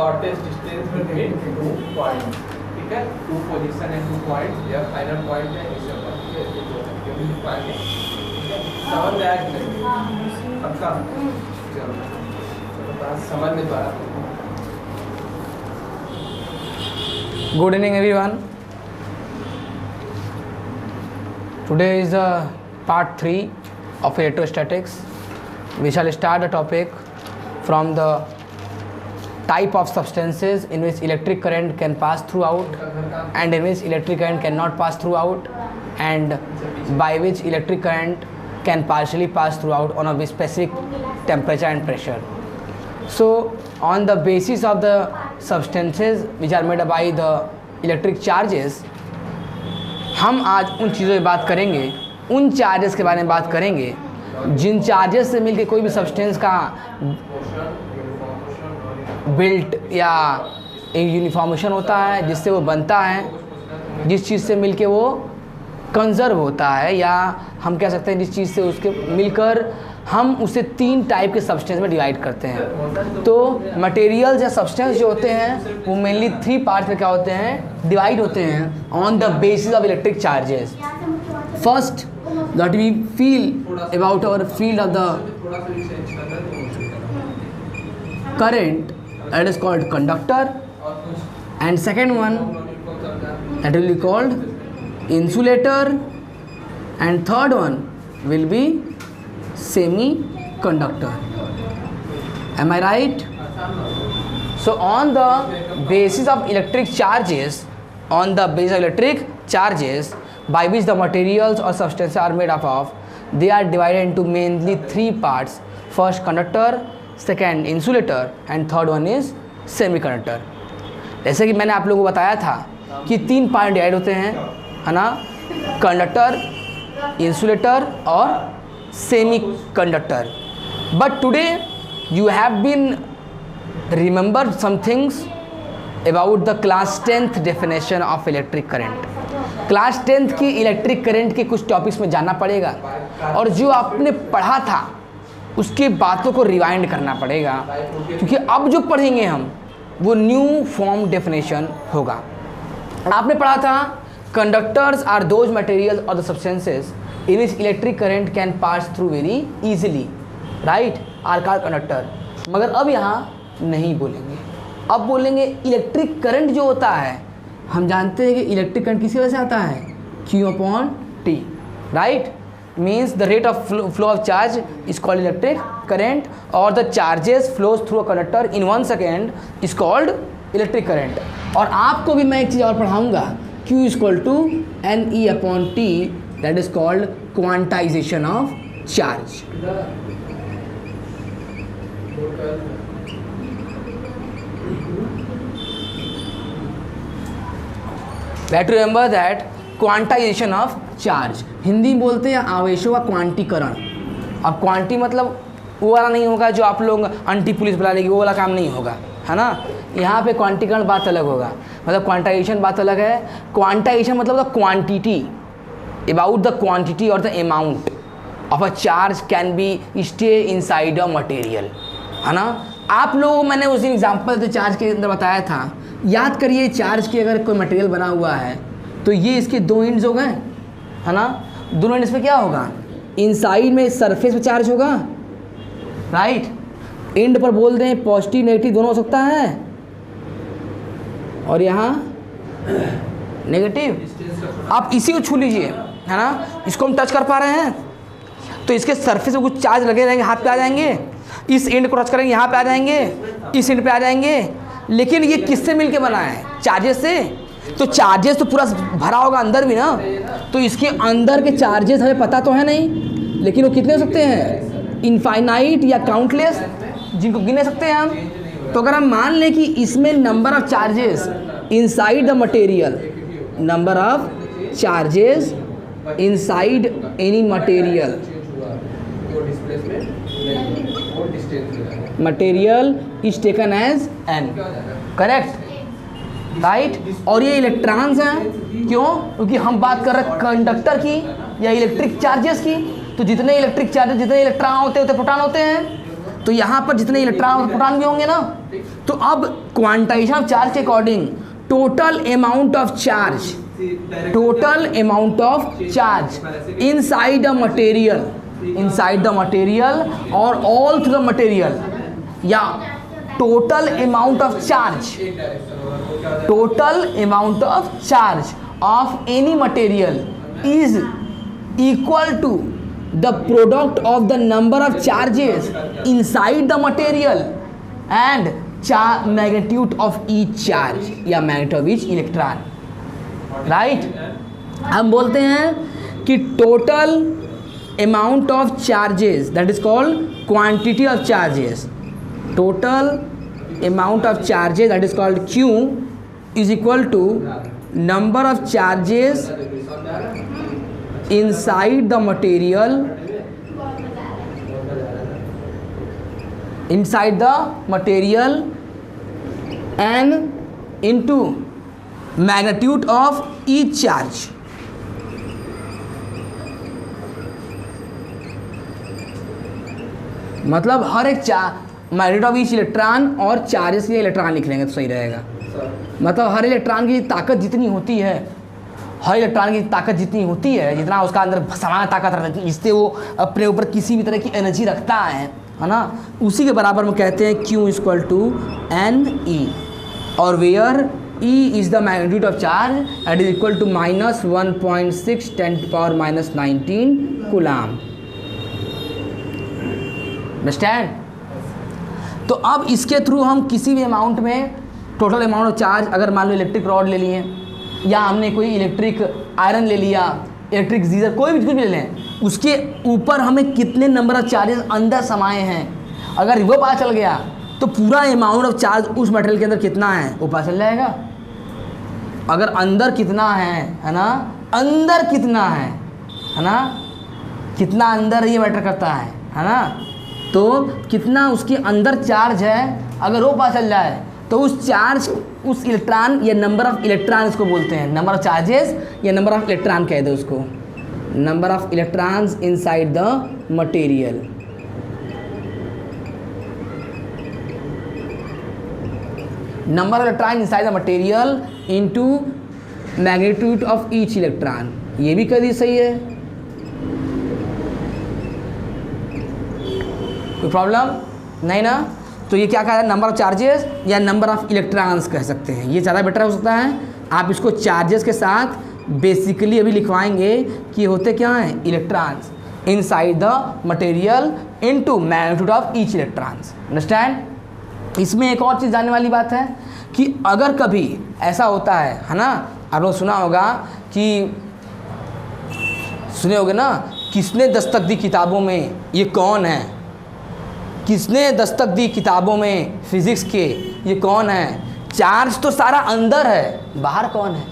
Shortest distance between 2 point, ठीक है, 2 position है, 2 पॉइंट, यह फाइनल पॉइंट है, इससे ठीक है, ये दो है, ये भी लिख पाएंगे, ठीक है, समझ में आया कि नहीं? पक्का? चलो बात समझ में तो आया। Good evening everyone. Today is part 3 of electrostatics. We shall start the topic from the type of substances in which electric current can pass throughout and in which electric current cannot pass throughout, and by which electric current can partially pass throughout on a specific temperature and pressure. So on the basis of the substances which are made by the electric charges, हम आज उन चीज़ों की बात करेंगे, उन charges के बारे में बात करेंगे जिन चार्जेस से मिलके कोई भी सब्सटेंस का बिल्ट या एक यूनिफॉर्मेशन होता है, जिससे वो बनता है, जिस चीज़ से मिलके वो कंजर्व होता है, या हम कह सकते हैं जिस चीज़ से उसके मिलकर हम उसे 3 टाइप के सब्सटेंस में डिवाइड करते हैं। तो मटेरियल्स या सब्सटेंस जो होते हैं वो मेनली 3 पार्ट्स में क्या होते हैं, डिवाइड होते हैं on the basis of electric charges. First that we feel about our field of the current, that is called conductor, and second one that will be called insulator, and third one will be semiconductor. Am I right? So on the basis of electric charges, by which the materials or substances are made up of, they are divided into mainly 3 parts. First conductor, second insulator, and third one is semiconductor. जैसे कि मैंने आप लोगों को बताया था कि 3 part divide होते हैं, है ना, कंडक्टर, इंसुलेटर और semiconductor. But today you have been remember some things about the class 10th definition of electric current. Class 10th की इलेक्ट्रिक करंट के कुछ टॉपिक्स में जानना पड़ेगा, और जो आपने पढ़ा था उसकी बातों को रिवाइंड करना पड़ेगा, क्योंकि अब जो पढ़ेंगे हम वो न्यू फॉर्म डेफिनेशन होगा। आपने पढ़ा था कंडक्टर्स आर दोज मटेरियल और the substances in which electric current can pass through very easily, right, are called conductor. मगर अब यहाँ नहीं बोलेंगे, अब बोलेंगे इलेक्ट्रिक करंट जो होता है, हम जानते हैं कि इलेक्ट्रिक करंट किसी वजह से आता है, Q/T, right, means the rate of flow of charge is called electric current, or the charges flows through a conductor in 1 second is called electric current। और आपको भी मैं एक चीज़ और पढ़ाऊंगा, Q = NE/T, that is called quantization of charge। We have to remember that quantization of charge, Hindi बोलते हैं आवेशों का क्वांटीकरण। अब क्वांटी मतलब वो वाला नहीं होगा जो आप लोग अंटी पुलिस बुला लेगी, वो वाला काम नहीं होगा, है ना। यहाँ पे क्वांटीकरण बात अलग होगा, मतलब क्वांटाइजेशन बात अलग है। क्वांटाइजेशन मतलब the quantity, about the quantity और the amount of a charge can be stay inside a material, है ना। आप लोग, मैंने उस दिन एग्जाम्पल तो चार्ज के अंदर बताया था, याद करिए चार्ज की अगर कोई मटेरियल बना हुआ है तो ये इसके 2 एंड्स हो गए, है ना। दोनों एंड्स पे क्या होगा, इनसाइड में सरफेस पे चार्ज होगा, राइट, एंड पर बोल दें पॉजिटिव नेगेटिव दोनों हो सकता है, और यहाँ नेगेटिव। आप इसी को छू लीजिए, है ना, इसको हम टच कर पा रहे हैं तो इसके सरफेस में कुछ चार्ज लगे रहेंगे, हाथ पे आ जाएंगे, इस एंड को टच करेंगे यहाँ पे आ जाएंगे, इस एंड पे आ जाएंगे। लेकिन ये किससे मिलके बना है, चार्जेस से। तो चार्जेस तो पूरा भरा होगा अंदर भी ना, तो इसके अंदर के चार्जेस हमें पता तो है नहीं, लेकिन वो कितने हो सकते हैं, इनफाइनाइट या काउंटलेस, जिनको गिने सकते हैं हम। तो अगर हम मान लें कि इसमें number of charges inside the material, number of charges inside any material, material is taken as n, correct, right. और ये इलेक्ट्रॉन्स हैं, क्यों, क्योंकि हम बात कर रहे हैं कंडक्टर की या इलेक्ट्रिक चार्जेस की। तो जितने इलेक्ट्रिक चार्जेस, जितने इलेक्ट्रॉन होते हैं उतने प्रोटॉन होते हैं, तो यहाँ पर जितने इलेक्ट्रॉन और प्रोटॉन भी होंगे ना, तो अब क्वांटाइजेशन ऑफ चार्ज के according total amount of charge inside the material और ऑल थ्रू द मटेरियल, या total amount of charge of any material is equal to the product of the number of charges inside the material and magnitude of each charge या magnitude of each electron, right? हम बोलते हैं कि total amount of charges, that is called quantity of charges, total amount of charges, that is called Q, is equal to number of charges inside the material and into magnitude of each charge. मतलब हर एक magnet of each electron और charges के electron लिख लेंगे तो सही रहेगा। मतलब हर इलेक्ट्रॉन की ताकत जितनी होती है, जितना उसका अंदर समान ताकत रहती है, जिससे वो अपने ऊपर किसी भी तरह की एनर्जी रखता है ना, उसी के बराबर में कहते हैं Q equal to n e, और where E is the magnitude of charge at is equal to -1.6 × 10⁻⁹ coulomb. Understand? तो अब इसके थ्रू हम किसी भी अमाउंट में टोटल अमाउंट ऑफ चार्ज, अगर मान लो इलेक्ट्रिक रॉड ले लिए या हमने कोई इलेक्ट्रिक आयरन ले लिया, इलेक्ट्रिक गीज़र, कोई भी कुछ भी ले लें, उसके ऊपर हमें कितने नंबर ऑफ चार्जेस अंदर समाये हैं, अगर वो पता चल गया तो पूरा अमाउंट ऑफ चार्ज उस मटेरियल के अंदर कितना है वो पता चल जाएगा। अगर अंदर कितना है ना, अंदर कितना है ना, कितना अंदर ये मैटर करता है ना, तो कितना उसके अंदर चार्ज है, अगर वो पता चल जाए तो उस चार्ज, उस इलेक्ट्रॉन या नंबर ऑफ इलेक्ट्रॉन इसको बोलते हैं, नंबर ऑफ चार्जेस या नंबर ऑफ इलेक्ट्रॉन कह दो उसको, number of electrons inside the material. Number of electron inside the material into magnitude of each electron, ये भी कभी सही है, कोई प्रॉब्लम नहीं ना। तो ये क्या कहा है, नंबर ऑफ चार्जेस या नंबर ऑफ इलेक्ट्रॉन्स कह सकते हैं, ये ज़्यादा बेटर हो सकता है। आप इसको चार्जेस के साथ बेसिकली अभी लिखवाएंगे कि होते क्या हैं, electrons inside the material into magnitude of each electrons. Understand? इसमें एक और चीज़ जानने वाली बात है कि अगर कभी ऐसा होता है ना, आप लोग सुना होगा कि सुने होगे ना, किसने दस्तक दी किताबों में, ये कौन है, किसने दस्तक दी किताबों में फिजिक्स के, ये कौन है। चार्ज तो सारा अंदर है, बाहर कौन है,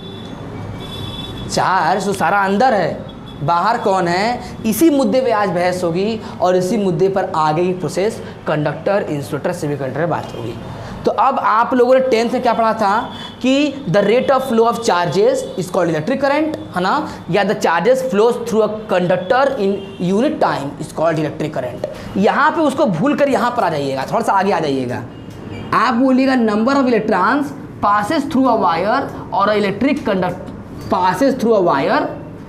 चार्ज तो सारा अंदर है, बाहर कौन है। इसी मुद्दे पे आज बहस होगी और इसी मुद्दे पर आगे की प्रोसेस कंडक्टर, इंसुलेटर, सेमीकंडक्टर बात होगी। तो अब आप लोगों ने 10th में क्या पढ़ा था कि the rate of flow of charges is called electric current, है ना, या the charges flows through a conductor in unit time is called electric current. यहाँ पे उसको भूल कर यहाँ पर आ जाइएगा, थोड़ा सा आगे आ जाइएगा। आप बोलिएगा number of electrons passes through a wire और a electric conduct passes through a wire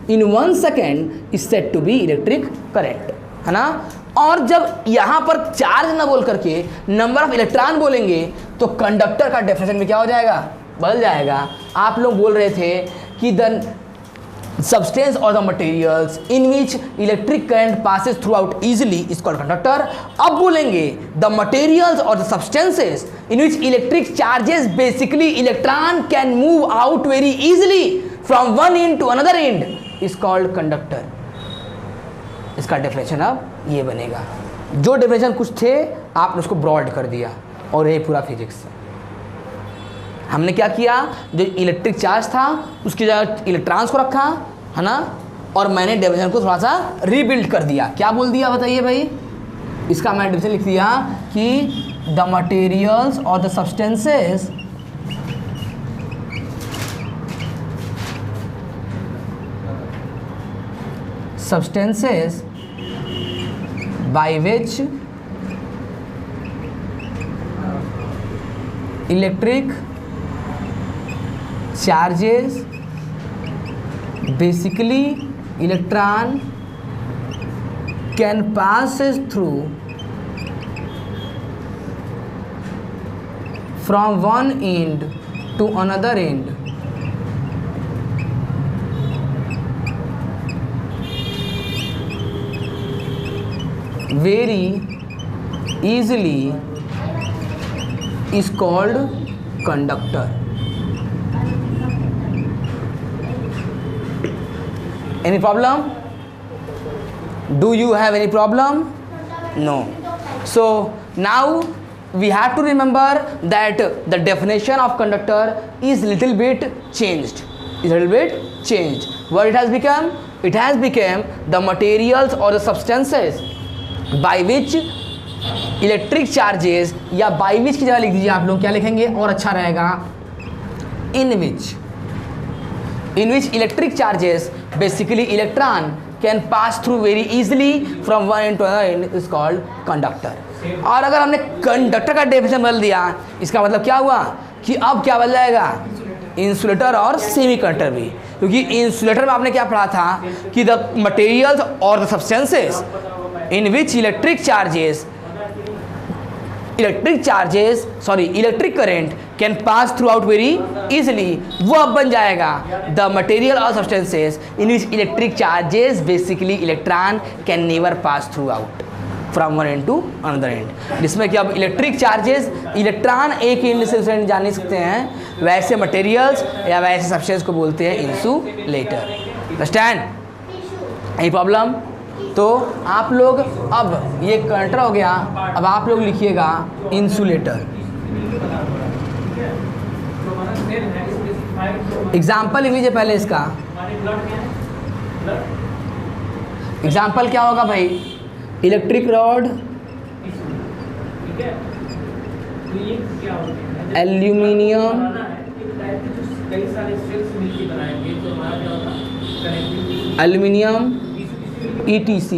in 1 second is said to be electric current, है ना। और जब यहाँ पर चार्ज ना बोल करके नंबर ऑफ इलेक्ट्रॉन बोलेंगे तो कंडक्टर का डेफिनेशन में क्या हो जाएगा, बदल जाएगा। आप लोग बोल रहे थे कि the substance or the materials in which electric current passes throughout easily is called conductor। अब बोलेंगे the materials or the substances in which electric charges, basically electron can move out very easily from one end to another end is called conductor। इसका definition अब ये बनेगा। जो definition कुछ थे आपने उसको ब्रॉड कर दिया और ये पूरा फिजिक्स। हमने क्या किया, जो इलेक्ट्रिक चार्ज था उसकी जगह इलेक्ट्रॉन्स को रखा, है ना, और मैंने डेफिनेशन को थोड़ा सा रीबिल्ड कर दिया। क्या बोल दिया बताइए भाई, इसका मैंने डेफिनेशन लिख दिया कि द मटेरियल्स और the substances by which electric charges basically electron can passes through from one end to another end very easily is called conductor. Any problem? Do you have any problem? No. So now we have to remember that the definition of conductor is little bit changed. What it has become? It has become the materials or the substances by which electric charges, या by which की जगह लिख दीजिए आप लोग, क्या लिखेंगे और अच्छा रहेगा, in which electric charges basically electron can pass through very easily from one end to another end is called conductor. और अगर हमने कंडक्टर का डेफिनेशन बदल दिया, इसका मतलब क्या हुआ कि अब क्या बदल जाएगा, इंसुलेटर और सेमी कंडक्टर भी, क्योंकि इंसुलेटर में आपने क्या पढ़ा था कि द मटेरियल्स और the substances in which electric current can pass through out very easily, वो अब बन जाएगा द मटेरियल और substances in which electric charges basically electron can never pass through out from one end to another end, जिसमें कि अब electric charges electron एक end से दूसरे एंड जा नहीं सकते हैं, वैसे मटेरियल्स या वैसे सब्सटेंस को बोलते हैं इंसुलेटर. अंडरस्टैंड? Any problem? तो आप लोग, अब ये कंडक्टर हो गया, अब आप लोग लिखिएगा इंसुलेटर. एग्जाम्पल लिख लीजिए पहले इसका. एग्जाम्पल क्या होगा भाई? Electric rod, aluminium, ETC.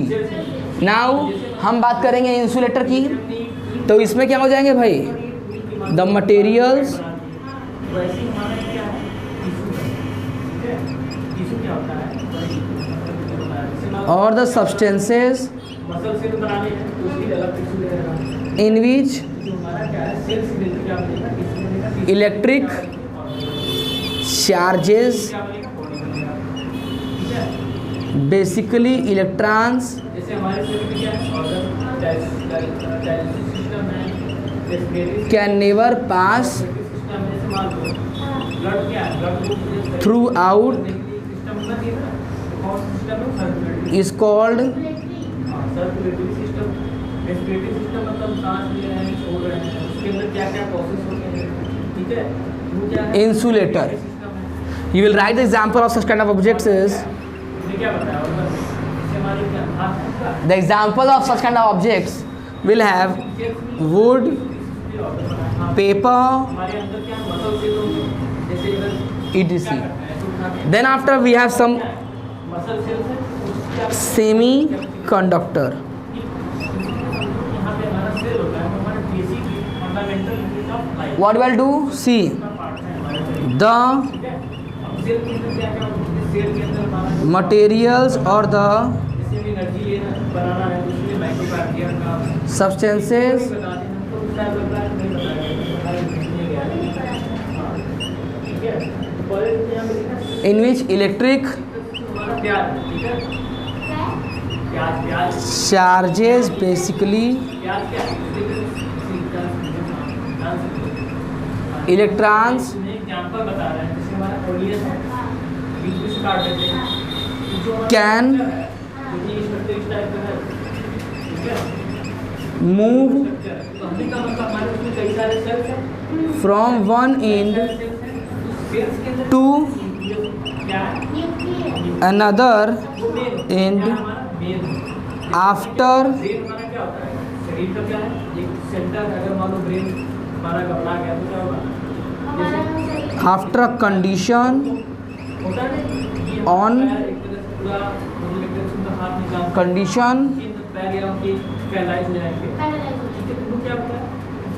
Now हम बात करेंगे इंसुलेटर की, तो इसमें क्या हो जाएंगे भाई? द मटेरियल्स और the substances in which electric charges basically electrons can never pass through out is called insulator. You will write the example of such kind of objects is, the example of such kind of objects will have wood, paper, etc. Then after we have some semi-conductor. What will do? See, the materials or the substances in which electric charges basically electrons can move from one end to another end after a condition on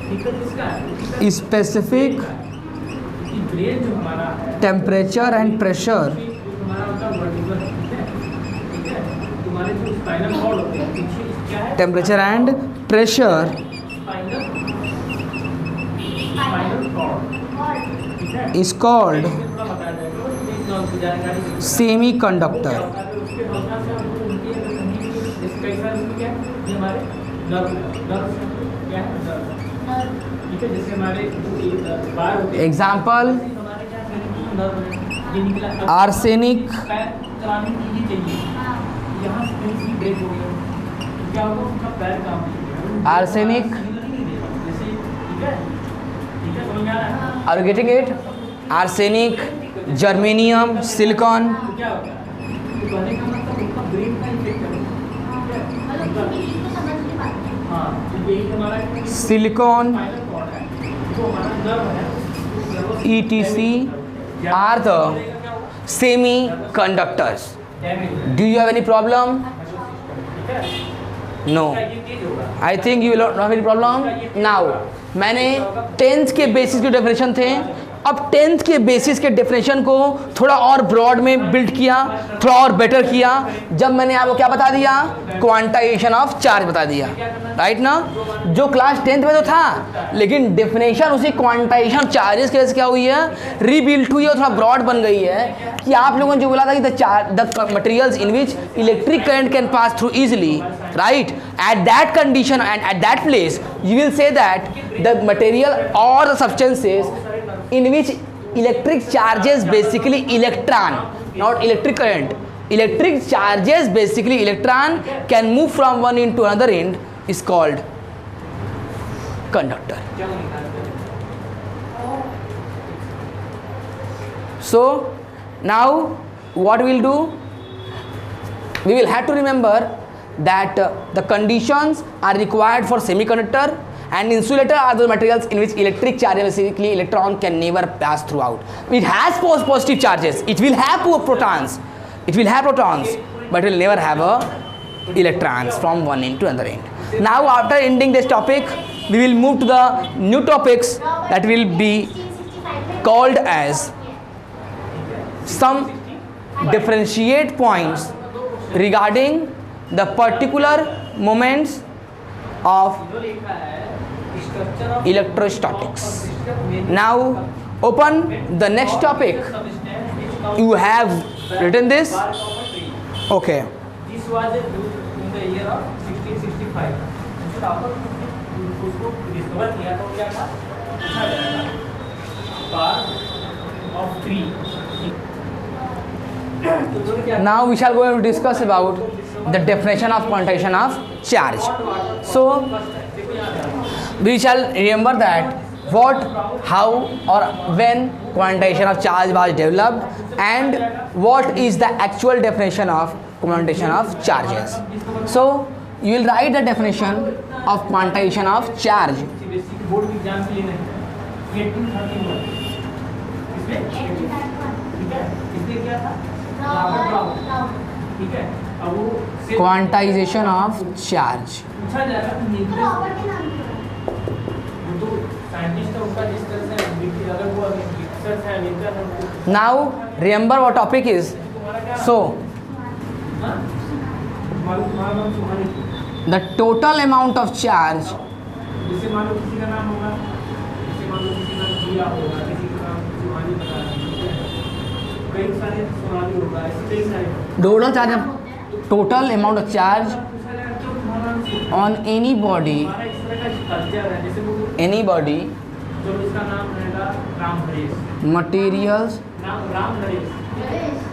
दिक्कत किसका है? Specific कि brain जो हमारा है temperature and pressure तुम्हारा होता है वर्टिकल, ठीक है? तुम्हारे जो स्पाइनल कॉर्ड होते हैं पीछे क्या है? Temperature and pressure spinal cord, ठीक है? इज कॉल्ड थोड़ा बताया जाएगा, एक नॉन की जानकारी सेमी कंडक्टर। उसके हल्का से हमको उनकी कई सारे उसमें क्या है? ये हमारे नर्व क्या है? नर्व, ठीक है? जैसे हमारे बार होते हैं, एग्जाम्पल हमारे क्या है? नर्व है, ये निकला आर्सेनिक, पैर चलाने की ही चाहिए, यहाँ से कहीं से ब्रेक हो गया तो क्या होगा? उनका पैर काम नहीं करेगा। आर्सेनिक, जैसे ठीक है, ठीक है, समझ में आ रहा है? Are you getting it? Arsenic, germanium, silicon, तो क्या होगा? तो कहने का मतलब उनका ब्रेन का इफेक्ट है, हाँ, तो यही हमारा सिलिकॉन, स्पाइनल कॉर्ड है, जो हमारा नर्व है, nervous etc are the semiconductors. Damage Do you have any problem? ठीक है? No. ये चीज होगा। I think you will not have any problem. Now, मैंने 10th के बेसिस के डेफिनेशन थे, अब 10th के बेसिस के डेफिनेशन को थोड़ा और ब्रॉड में बिल्ड किया, थोड़ा और बेटर किया, जब मैंने आपको क्या बता दिया? क्वांटाइजेशन ऑफ चार्ज बता दिया, राइट ना? जो क्लास 10th में तो था, लेकिन डेफिनेशन उसी क्वांटाइजेशन चार्जेस की वजह से क्या हुई है? रीबिल्ट हुई है और थोड़ा ब्रॉड बन गई है कि आप लोगों ने जो बोला था कि the materials in which electric current can pass through easily, right? At that condition and at that place, you will say that the material or the substances in which electric charges basically electron, not electric current. Electric charges basically electron can move from one end to another end is called conductor. So now what we'll do? We will have to remember that the conditions are required for semiconductor and insulator are the materials in which electric charges, basically electron, can never pass throughout. It has positive charges, it will have protons, but it will never have electrons from one end to another end. Now after ending this topic, we will move to the new topics that will be called as some differentiate points regarding the particular moments of electrostatics. Now open the next topic. You have written this? Okay. This was in the year of 1665. उसको discover किया तो क्या था? पूछा गया था power of 3. Now we shall go and discuss about the definition of quantization of charge. So we shall remember that what, how or when quantization of charge was developed and what is the actual definition of quantization of charges. So you will write the definition of quantization of charge. Board की exam के लिए नहीं है 1831 इसमें ठीक है इसमें क्या था ठीक है अब वो Quantization of charge. पूछा जाएगा कि न्यूक्लियस वो तो साइंटिस्ट है उसका जिस तरह से अगर वो रिसर्च है नेचर है Now remember what topic is. So the total amount of charge जैसे मान लो किसी का नाम होगा जैसे मान लो किसी का नाम जिया होगा किसी का नाम सुहानी बता कई सारे सोनाली होगा ऐसे कई सारे total amount of charge on any body, इस तरह का कल्चर है जैसे वो any body, जो इसका नाम रहेगा राम हरेश materials राम हरेश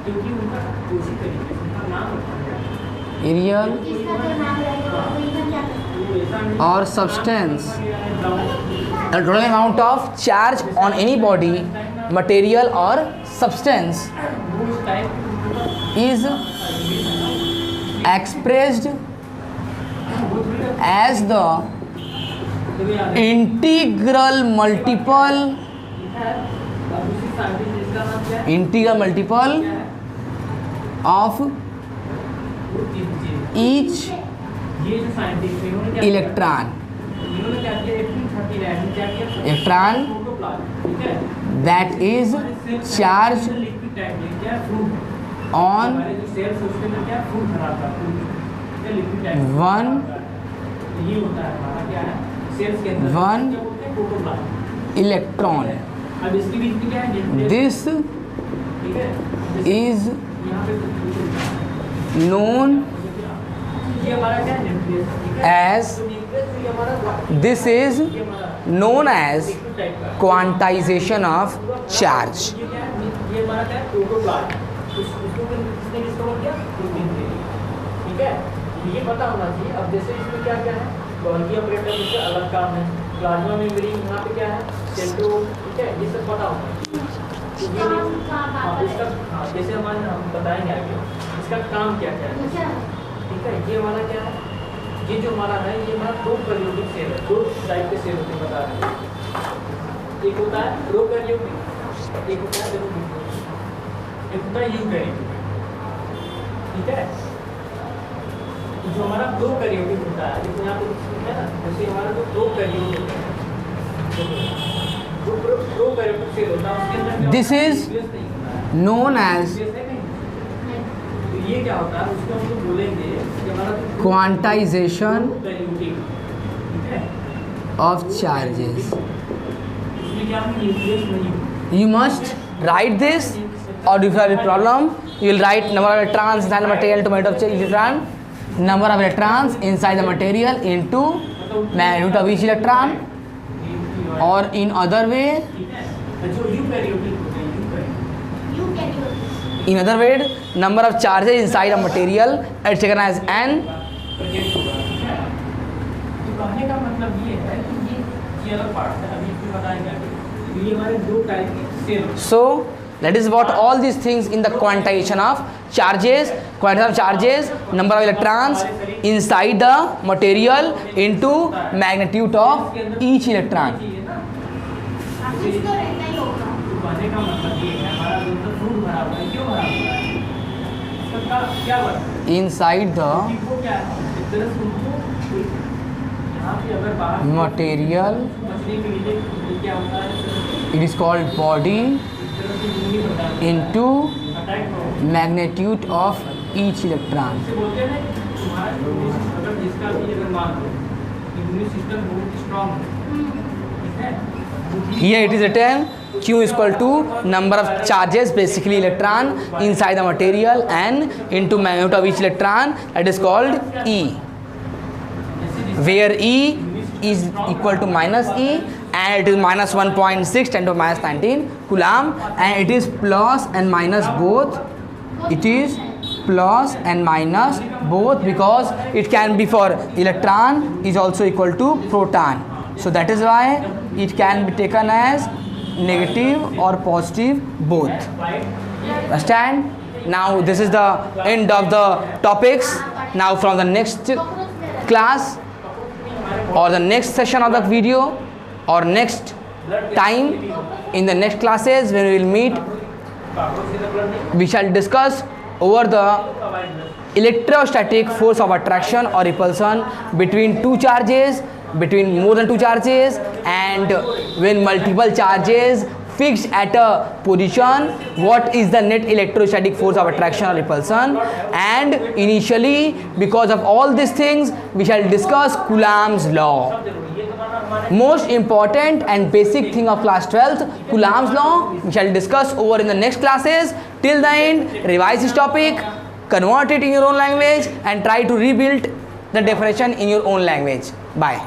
क्योंकि उनका उसी तरीके से उनका नाम रखा गया real or substance. The total amount of charge on any body, material or substance is expressed as the integral multiple of each electron. इन्होंने क्या किया 1839 में क्या किया इलेक्ट्रॉन प्रोटोप्लाज्म, ठीक है, that is charged liquid type में क्या फ्रूट on हमारे जो सेल्स उसके अंदर क्या फ्रूट भरा था, फ्रूट क्या लिक्विड टाइप one ये होता है हमारा क्या है सेल्स के अंदर One क्या बोलते हैं प्रोटोप्लाज्म। electron. अब इसके बीच में क्या है न्यूक्लियस, This ठीक है, is यहाँ पे known ये हमारा क्या है न्यूक्लियस, ठीक है, as तो न्यूक्लियस ये हमारा this is ये हमारा known as लिक्विड टाइप का quantization of charge. ये क्या है ये हमारा क्या है प्रोटोप्लाज्म, उसको किसने डिस्कवर किया प्रोटीन ने, ठीक है, ये पता होना चाहिए। अब जैसे इसमें क्या क्या है गोल्गी ऑपरेटर जैसे अलग काम है, प्लाज्मा मेम्ब्रेन यहाँ पे क्या है सेंट्रोल, ठीक है, ये सब पता होना चाहिए। तो ये इसका जैसे हम बताएंगे आगे इसका काम क्या क्या है, ठीक है। ये हमारा क्या है ये जो हमारा है ये हमारा प्रोकैरियोटिक सेल है, दो टाइप के सेल होते हैं बता रहे हैं, एक होता है प्रोकैरियोटिक, एक होता है एक होता है यूकैरियोटिक, ठीक है। जो हमारा प्रोकैरियोटिक होता है जैसे यहाँ पे है ना, जैसे हमारा जो प्रोकैरियोटिक होता है जो प्रोकैरियोटिक सेल होता है उसके अंदर This is known as तो ये क्या होता है उसको हम लोग बोलेंगे कि हमारा quantization प्रोकैरियोटिक, ठीक है, of charges. इसमें क्या है न्यूक्लियस नहीं होता। You must write this, or if you have a problem, you will write number of electrons inside the material to magnitude of each electron, number of electrons inside the material into magnitude of each electron, or in other way, ठीक है, जो eukaryotic होते हैं eukaryotic in other way, number of charges inside a material is taken as n. Project होगा, ठीक है। तो कहने का मतलब ये है कि ये अलग पार्ट है, अभी इसमें बताएंगे आगे। तो ये हमारे दो टाइप के cell So that is what all these things in the quantization of charges, quantization of charges, number of electrons inside the material into magnitude of each electron. तो कहने का मतलब ये है हमारा जो फ्रूट भरा हुआ है क्यों भरा हुआ है इसका क्या वर्क है Inside the कि वो क्या है एक तरह से उनको यहाँ पे अगर बाहर material, बचने के लिए क्या होता है it is called body इस तरह से यूनी होता है into अटैक हो magnitude of each electron. से बोलते हैं तुम्हारा अगर जिसका भी अगर मान लो इम्यून सिस्टम बहुत स्ट्रांग है, ठीक है, Here it is written Q is equal to number of charges, basically electron inside the material, and into magnitude of each electron, that is called E, where E is equal to minus E, and it is minus 1.6 10 to minus 19 coulomb, and it is plus and minus both. It is plus and minus both because it can be for electron is also equal to proton. So that is why it can be taken as negative or positive both. Understand? Now this is the end of the topics. Now from the next class or the next session of the video or next time in the next classes when we will meet, we shall discuss over the electrostatic force of attraction or repulsion between two charges, between more than two charges, and when multiple charges fixed at a position, what is the net electrostatic force of attraction or repulsion. And initially, because of all these things, we shall discuss Coulomb's law. Most important and basic thing of class 12th, Coulomb's law, we shall discuss over in the next classes. Till the end, revise this topic, convert it in your own language, and try to rebuild the definition in your own language. Bye.